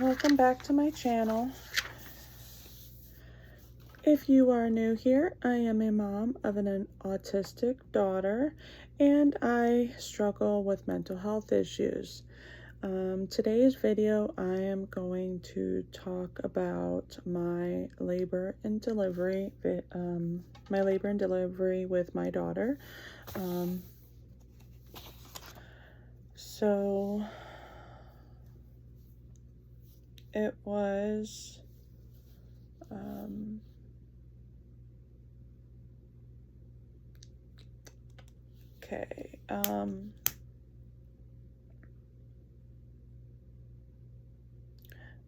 welcome back to my channel. If you are new here, I am a mom of an autistic daughter and I struggle with mental health issues. Today's video, I am going to talk about my labor and delivery with my daughter. So it was okay.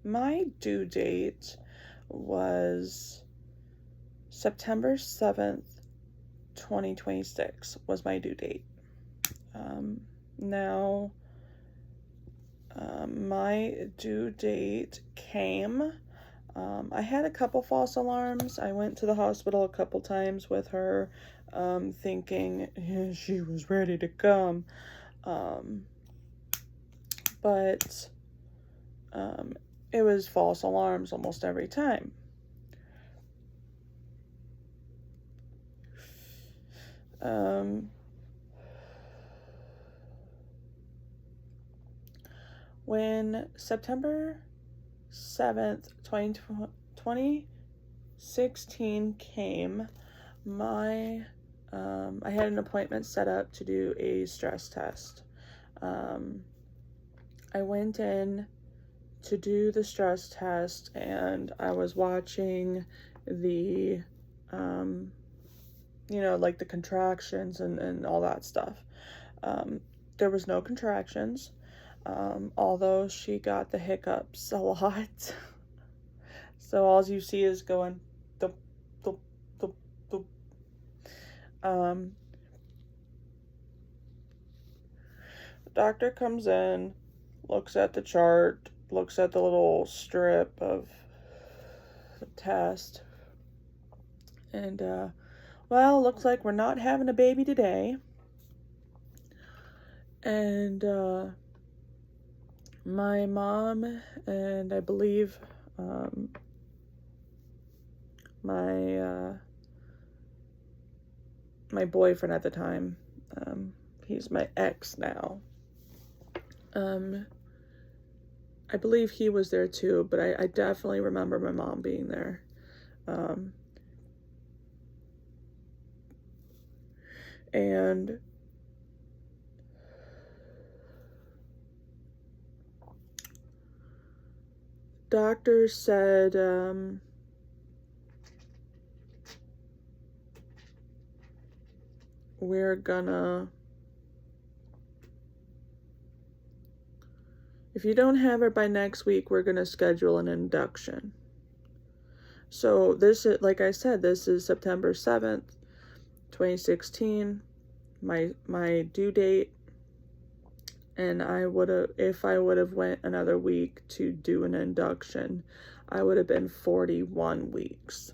My due date was September 7th, 2026 was my due date. Now, my due date came. I had a couple false alarms. I went to the hospital a couple times with her, thinking she was ready to come. But it was false alarms almost every time. When September 7th, 2016 came, I had an appointment set up to do a stress test. I went in to do the stress test and I was watching the, like the contractions and all that stuff. There was no contractions. Although she got the hiccups a lot. So all you see is going thump, thump, thump, thump. The doctor comes in, looks at the chart, looks at the little strip of the test, and well, looks like we're not having a baby today. And my mom and I believe my boyfriend at the time, he's my ex now, I believe he was there too, but I definitely remember my mom being there. And doctor said we're gonna, if you don't have her by next week, we're gonna schedule an induction. So this is, like I said, this is September 7th, 2016, my due date, and if I would have went another week to do an induction, I would have been 41 weeks.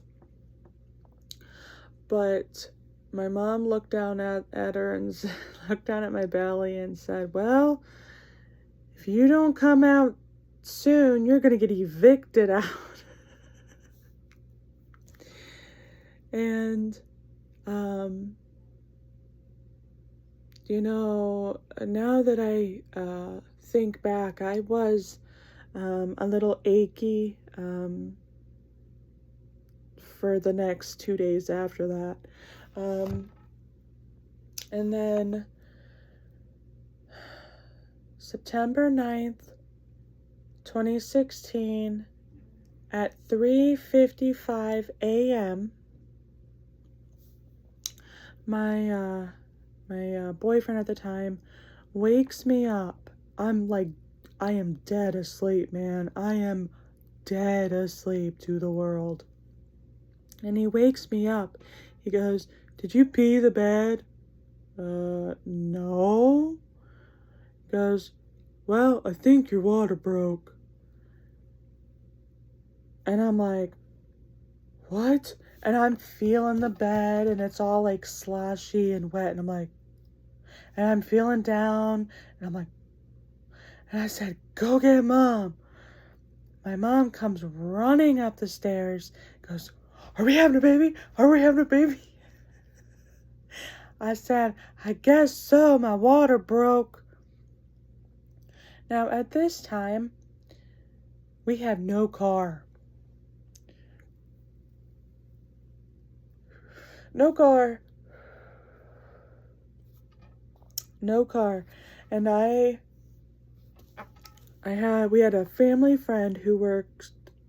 But my mom looked down at her and looked down at my belly and said, well, if you don't come out soon, you're going to get evicted out. And, now that I think back, I was a little achy for the next 2 days after that. And then September 9th, 2016, at 3:55 a.m., my boyfriend at the time wakes me up. I am dead asleep, man. I am dead asleep to the world. And he wakes me up. He goes, did you pee the bed? No. He goes, well, I think your water broke. And I'm like, what? And I'm feeling the bed and it's all like sloshy and wet. And I'm like, and I'm feeling down and I'm like, and I said, go get mom. My mom comes running up the stairs, goes, "Are we having a baby? Are we having a baby?" I said, "I guess so, my water broke." Now, at this time, we have no car. No car. No car. And we had a family friend who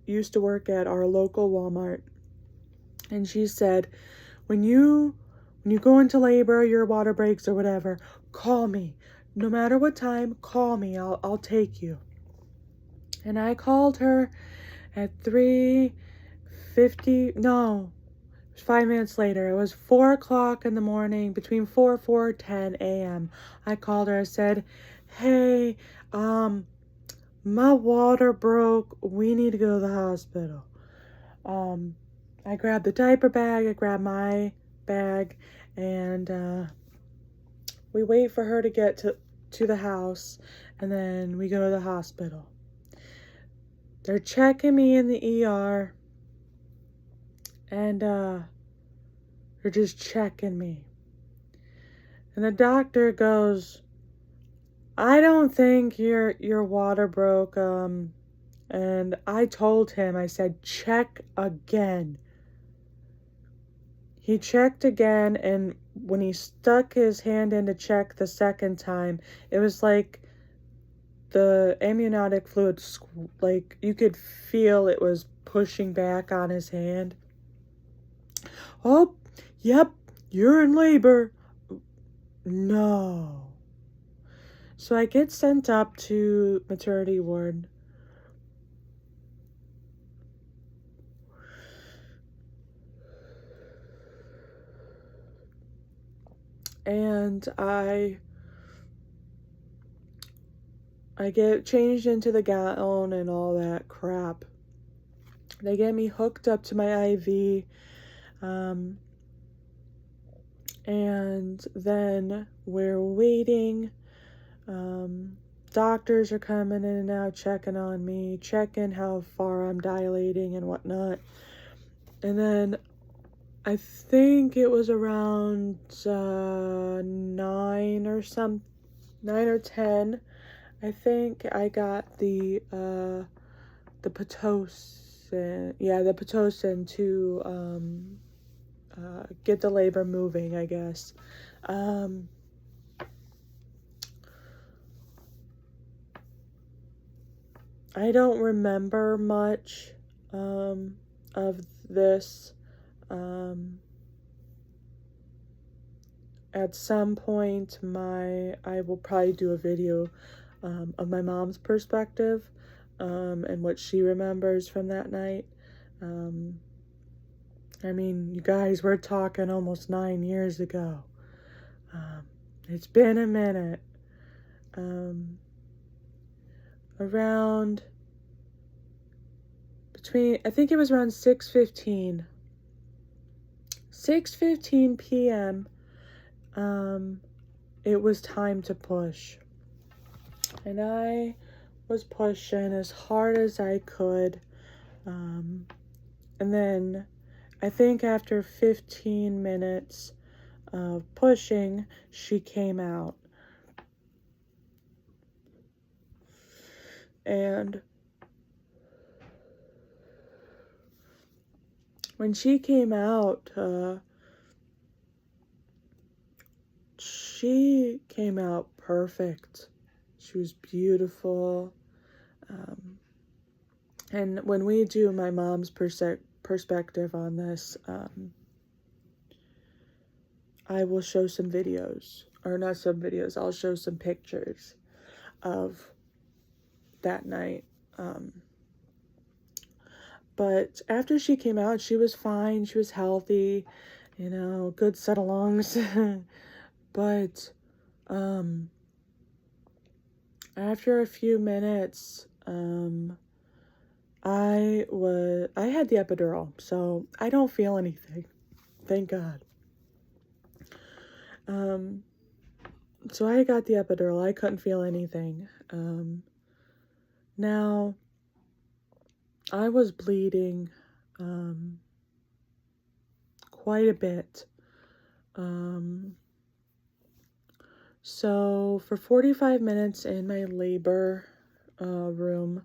used to work at our local Walmart. And she said, when you go into labor, your water breaks or whatever, call me. No matter what time, call me. I'll take you. And I called her at 3:50. No, it was 5 minutes later. It was 4 o'clock in the morning, between 4:10 a.m. I called her. I said, "Hey, my water broke. We need to go to the hospital." I grabbed the diaper bag. I grabbed my bag, and we wait for her to get to the house, and then we go to the hospital. They're checking me in the ER, and they're just checking me. And the doctor goes, "I don't think your water broke." And I told him, I said, "Check again." He checked again, and when he stuck his hand in to check the second time, it was like the amniotic fluid, like you could feel it was pushing back on his hand. "Oh, yep, you're in labor." No. So I get sent up to maternity ward. And I get changed into the gown and all that crap. They get me hooked up to my IV. And then we're waiting. Doctors are coming in and out, checking on me, checking how far I'm dilating and whatnot. And then I think it was around 9 or 10. I think I got the Pitocin. Yeah, the Pitocin to get the labor moving, I guess. I don't remember much of this. At some point, I will probably do a video of my mom's perspective and what she remembers from that night. I mean, you guys, we're talking almost 9 years ago. It's been a minute. Around I think it was around 6:15 p.m. It was time to push. And I was pushing as hard as I could. And then I think after 15 minutes of pushing, she came out. And when she came out, she came out perfect. She was beautiful. And when we do my mom's perspective on this, I will show some videos, or not some videos, I'll show some pictures of that night. But after she came out, she was fine, she was healthy, good set-alongs. But after a few minutes, I had the epidural, so I don't feel anything. Thank God. So I got the epidural. I couldn't feel anything. Now, I was bleeding quite a bit. So for 45 minutes in my labor room,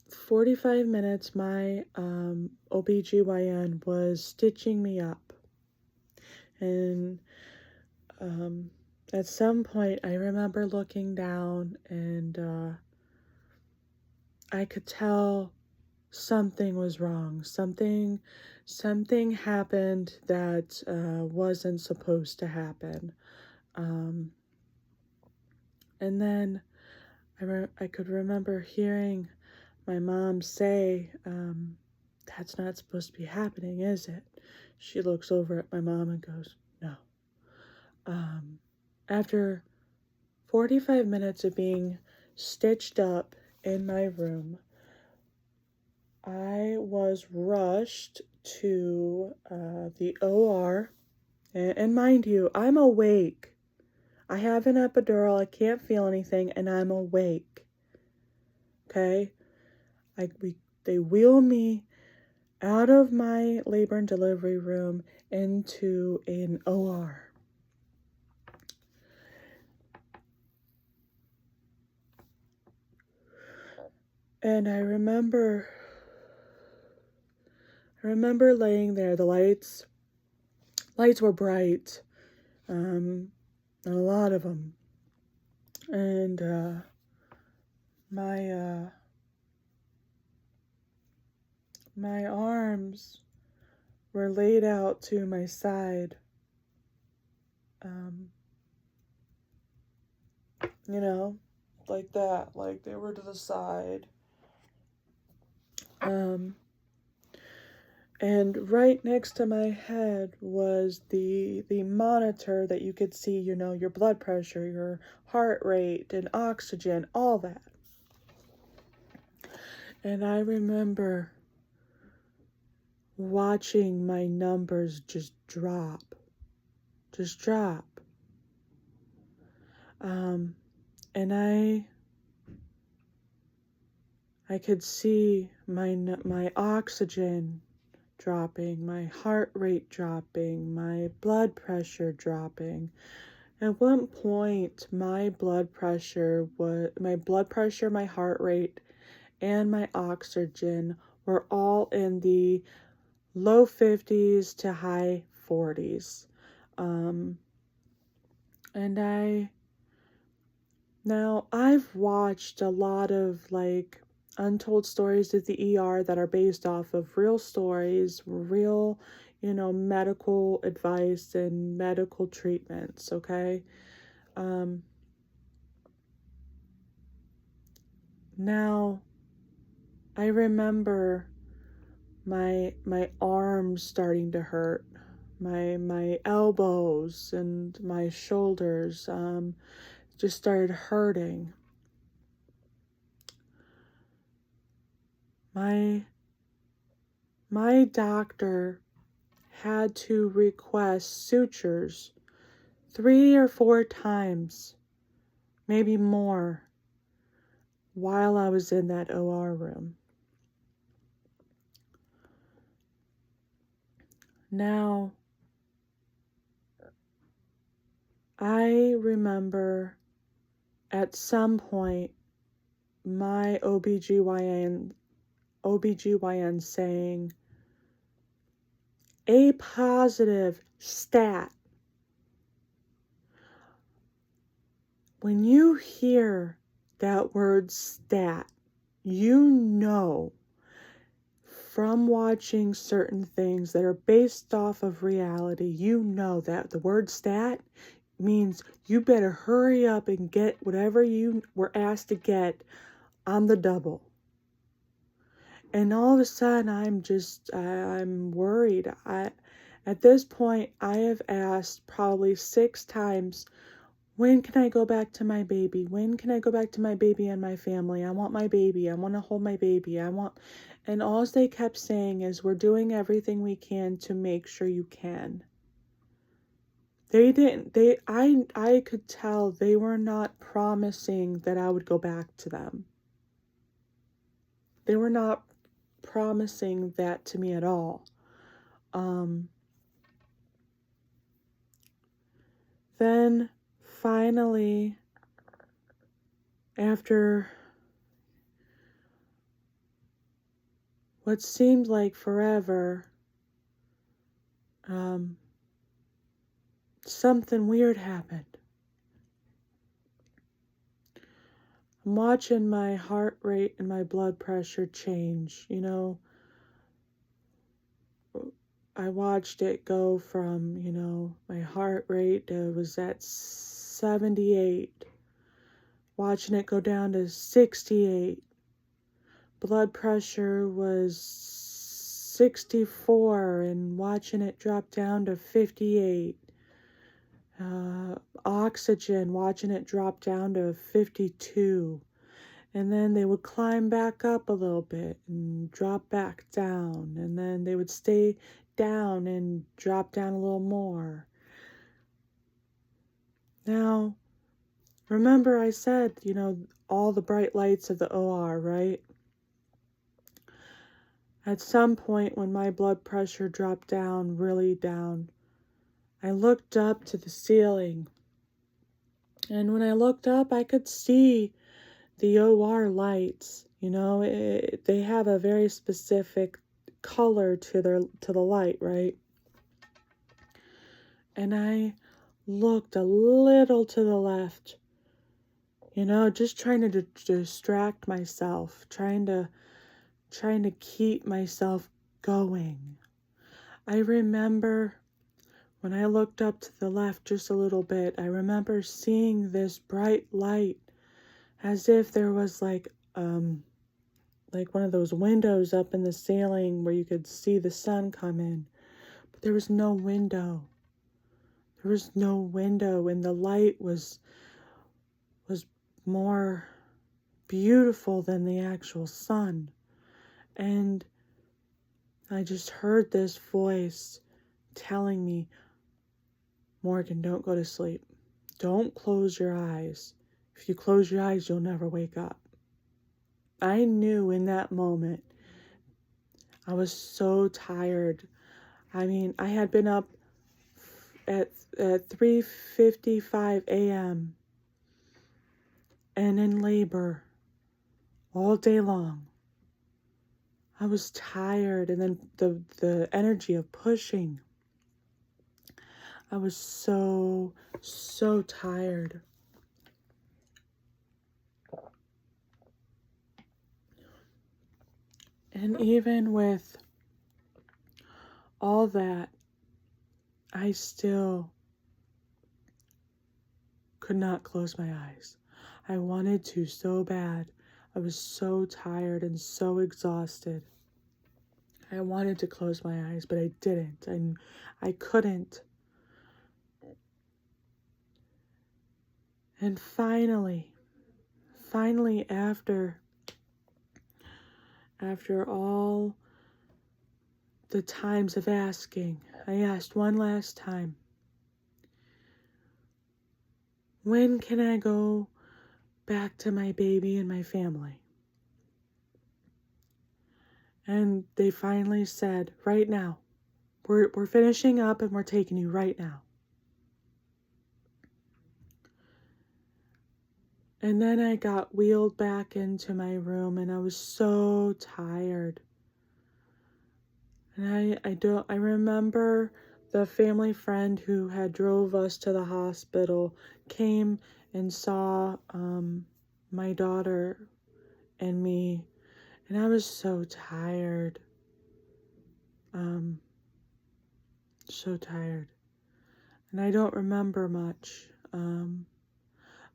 45 minutes my OBGYN was stitching me up. And at some point I remember looking down and I could tell something was wrong. Something happened that wasn't supposed to happen. And then I could remember hearing my mom say, that's not supposed to be happening, is it? She looks over at my mom and goes, no. After 45 minutes of being stitched up in my room, I was rushed to the OR. And mind you, I'm awake. I have an epidural, I can't feel anything, and I'm awake. Okay? They wheel me out of my labor and delivery room into an OR. And I remember laying there. The lights were bright, a lot of them, and my arms were laid out to my side, like that, like they were to the side. And right next to my head was the monitor that you could see, your blood pressure, your heart rate, and oxygen, all that. And I remember watching my numbers just drop. And I could see my oxygen dropping, my heart rate dropping, my blood pressure dropping. At one point, my blood pressure, my heart rate, and my oxygen were all in the low 50s to high 40s. And I've watched a lot of untold stories at the ER that are based off of real stories, real, medical advice and medical treatments, okay? Now, I remember my arms starting to hurt, my elbows and my shoulders just started hurting. My doctor had to request sutures 3 or 4 times, maybe more, while I was in that OR room. Now, I remember at some point my OBGYN saying, A positive stat. When you hear that word stat, you know from watching certain things that are based off of reality, you know that the word stat means you better hurry up and get whatever you were asked to get on the double. And all of a sudden, I'm worried. At this point, I have asked probably 6 times, when can I go back to my baby? When can I go back to my baby and my family? I want my baby. I want to hold my baby. And all they kept saying is, we're doing everything we can to make sure you can. I could tell they were not promising that I would go back to them. They were not promising that to me at all. Then finally, after what seemed like forever, something weird happened. I'm watching my heart rate and my blood pressure change. You know, I watched it go from, my heart rate was at 78, watching it go down to 68. Blood pressure was 64 and watching it drop down to 58. Oxygen, watching it drop down to 52. And then they would climb back up a little bit and drop back down. And then they would stay down and drop down a little more. Now, remember I said, all the bright lights of the OR, right? At some point when my blood pressure dropped down, really down, I looked up to the ceiling. And when I looked up, I could see the OR lights. They have a very specific color to the light, right? And I looked a little to the left, just trying to distract myself, trying to keep myself going. I remember when I looked up to the left just a little bit, I remember seeing this bright light as if there was like one of those windows up in the ceiling where you could see the sun come in. But there was no window. There was no window, and the light was more beautiful than the actual sun. And I just heard this voice telling me, Morgan, don't go to sleep. Don't close your eyes. If you close your eyes, you'll never wake up. I knew in that moment, I was so tired. I mean, I had been up at 3:55 a.m. and in labor all day long. I was tired, and then the energy of pushing. I was so tired. And even with all that, I still could not close my eyes. I wanted to so bad. I was so tired and so exhausted. I wanted to close my eyes, but I didn't. I couldn't. And finally, after all the times of asking, I asked one last time, when can I go back to my baby and my family? And they finally said, right now. We're finishing up and we're taking you right now. And then I got wheeled back into my room, and I was so tired. And I remember the family friend who had drove us to the hospital came and saw my daughter and me, and I was so tired. So tired. And I don't remember much.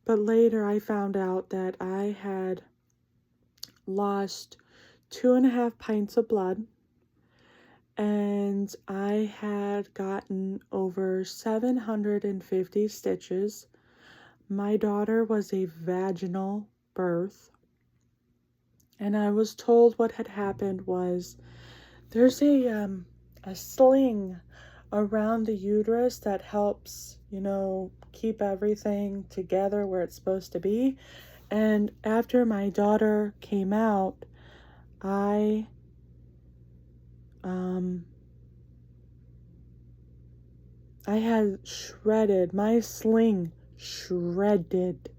But later I found out that I had lost 2.5 pints of blood, and I had gotten over 750 stitches. My daughter was a vaginal birth, and I was told what had happened was there's a sling around the uterus that helps, keep everything together where it's supposed to be. And after my daughter came out, I had shredded my sling, shredded.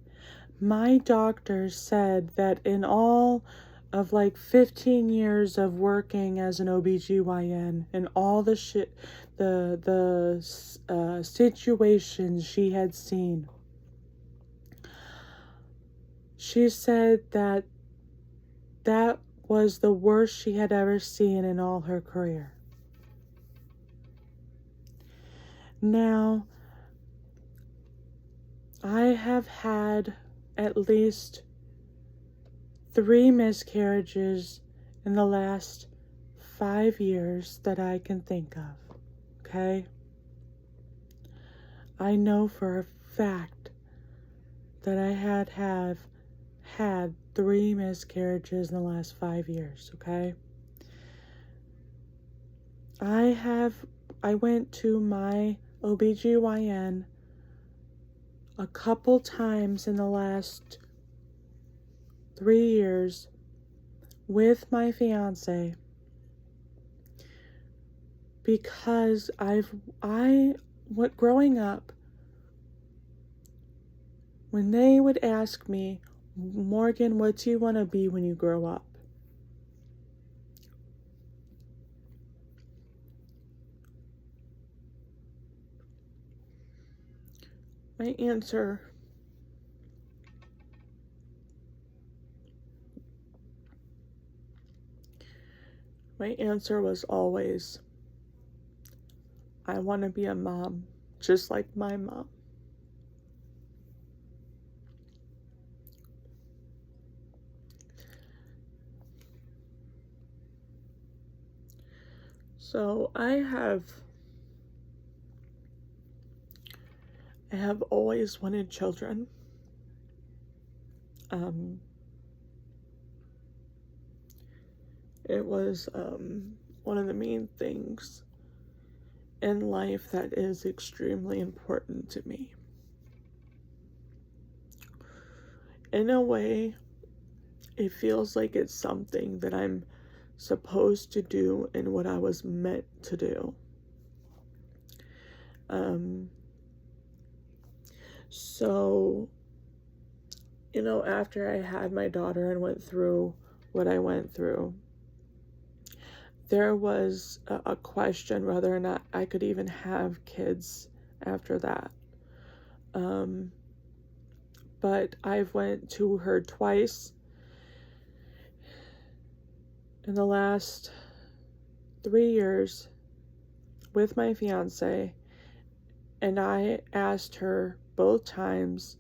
My doctor said that in all of like 15 years of working as an OBGYN and all the situations she had seen, she said that that was the worst she had ever seen in all her career. Now, I have had at least 3 miscarriages in the last 5 years that I can think of, okay? I know for a fact that I have had 3 miscarriages in the last 5 years, okay? I went to my OBGYN a couple times in the last 3 years with my fiance because growing up, when they would ask me, Morgan, what do you want to be when you grow up? My answer was always, I want to be a mom, just like my mom. So I have always wanted children. It was one of the main things in life that is extremely important to me. In a way, it feels like it's something that I'm supposed to do and what I was meant to do. So, after I had my daughter and went through what I went through, there was a question whether or not I could even have kids after that. But I've went to her twice in the last 3 years with my fiance, and I asked her both times,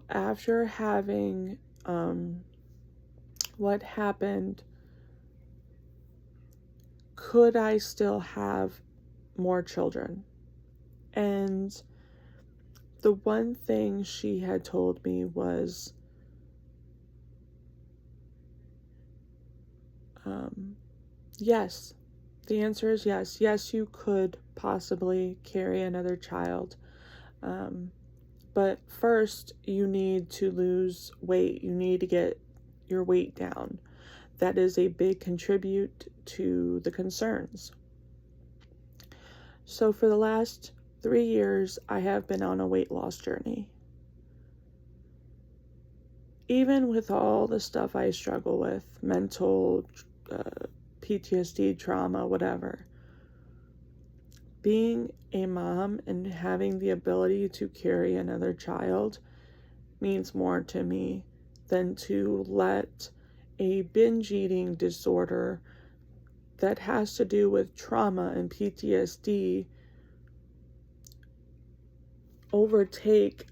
after having what happened, could I still have more children? And the one thing she had told me was, yes. The answer is yes. Yes, you could possibly carry another child. But first, you need to lose weight. You need to get your weight down. That is a big contribute to the concerns. So for the last 3 years, I have been on a weight loss journey. Even with all the stuff I struggle with, mental, PTSD, trauma, whatever, being a mom and having the ability to carry another child means more to me than to let a binge eating disorder that has to do with trauma and PTSD overtake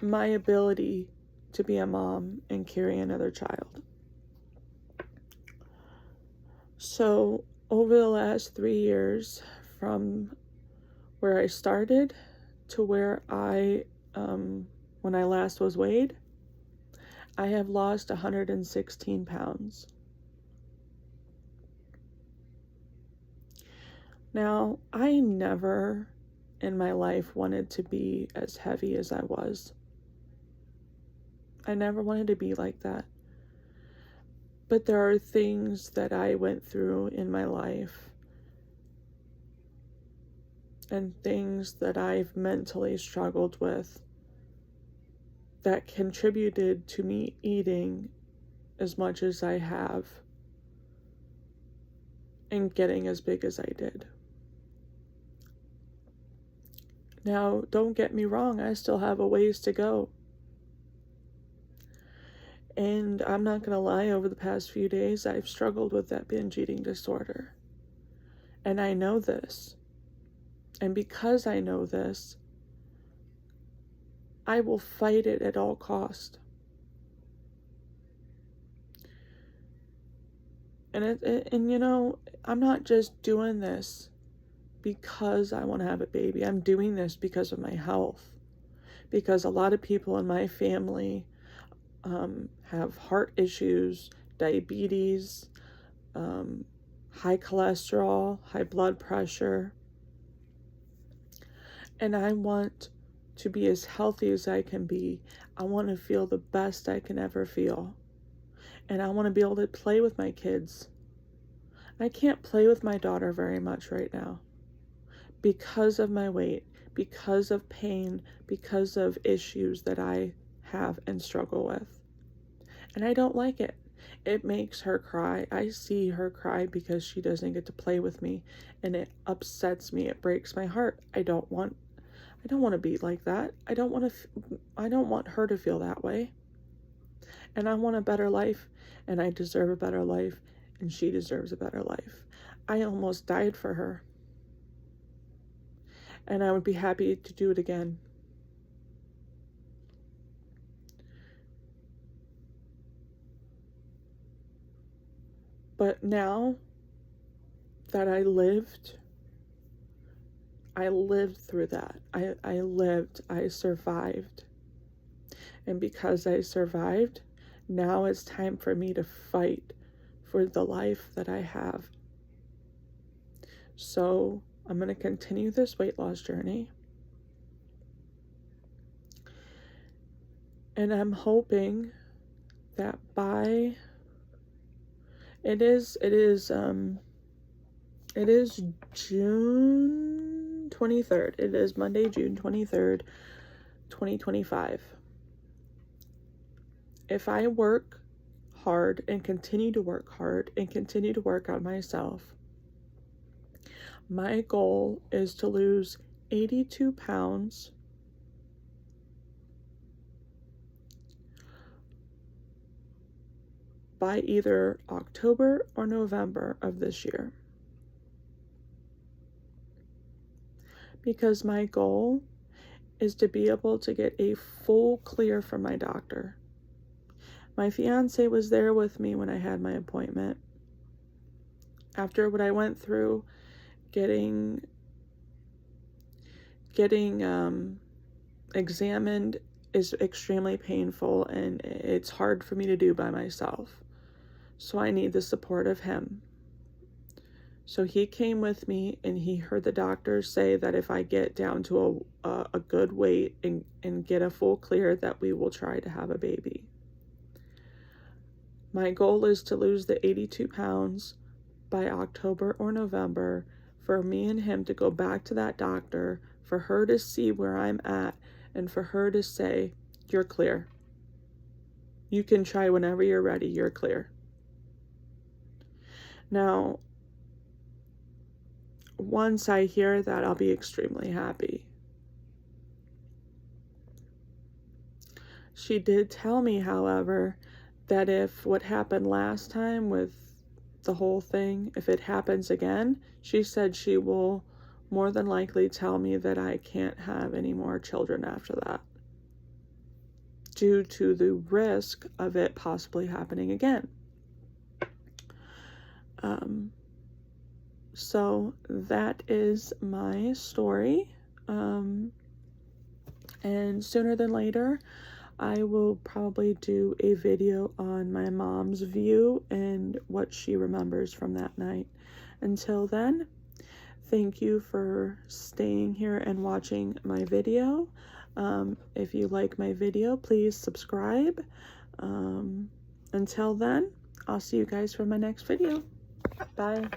my ability to be a mom and carry another child. So over the last 3 years, from where I started to where when I last was weighed, I have lost 116 pounds. Now, I never in my life wanted to be as heavy as I was. I never wanted to be like that. But there are things that I went through in my life and things that I've mentally struggled with that contributed to me eating as much as I have and getting as big as I did. Now, don't get me wrong, I still have a ways to go. And I'm not going to lie, over the past few days, I've struggled with that binge eating disorder. And I know this. And because I know this, I will fight it at all cost. And you know, I'm not just doing this because I want to have a baby. I'm doing this because of my health. Because a lot of people in my family have heart issues, diabetes, high cholesterol, high blood pressure. And I want to be as healthy as I can be. I want to feel the best I can ever feel. And I want to be able to play with my kids. I can't play with my daughter very much right now because of my weight, because of pain, because of issues that I have and struggle with. And I don't like it. It makes her cry. I see her cry because she doesn't get to play with me, and it upsets me. It breaks my heart. I don't want to be like that. I don't want her to feel that way. And I want a better life, and I deserve a better life, and she deserves a better life. I almost died for her. And I would be happy to do it again. But now that I lived through that. I survived. And because I survived, now it's time for me to fight for the life that I have. So I'm going to continue this weight loss journey. And I'm hoping that by it is June 23rd. It is Monday, June 23rd, 2025. If I work hard and continue to work hard and continue to work on myself, my goal is to lose 82 pounds by either October or November of this year. Because my goal is to be able to get a full clear from my doctor. My fiance was there with me when I had my appointment. After what I went through, getting examined is extremely painful, and it's hard for me to do by myself. So I need the support of him. So he came with me, and he heard the doctor say that if I get down to a good weight and get a full clear, that we will try to have a baby. My goal is to lose the 82 pounds by October or November, for me and him to go back to that doctor, for her to see where I'm at, and for her to say, "You're clear. You can try whenever you're ready. You're clear." Now, once I hear that, I'll be extremely happy. She did tell me, however, that if what happened last time with the whole thing, if it happens again, she said she will more than likely tell me that I can't have any more children after that, due to the risk of it possibly happening again. So that is my story. And sooner than later, I will probably do a video on my mom's view and what she remembers from that night. Until then, thank you for staying here and watching my video. If you like my video, please subscribe. Until then, I'll see you guys for my next video. Bye.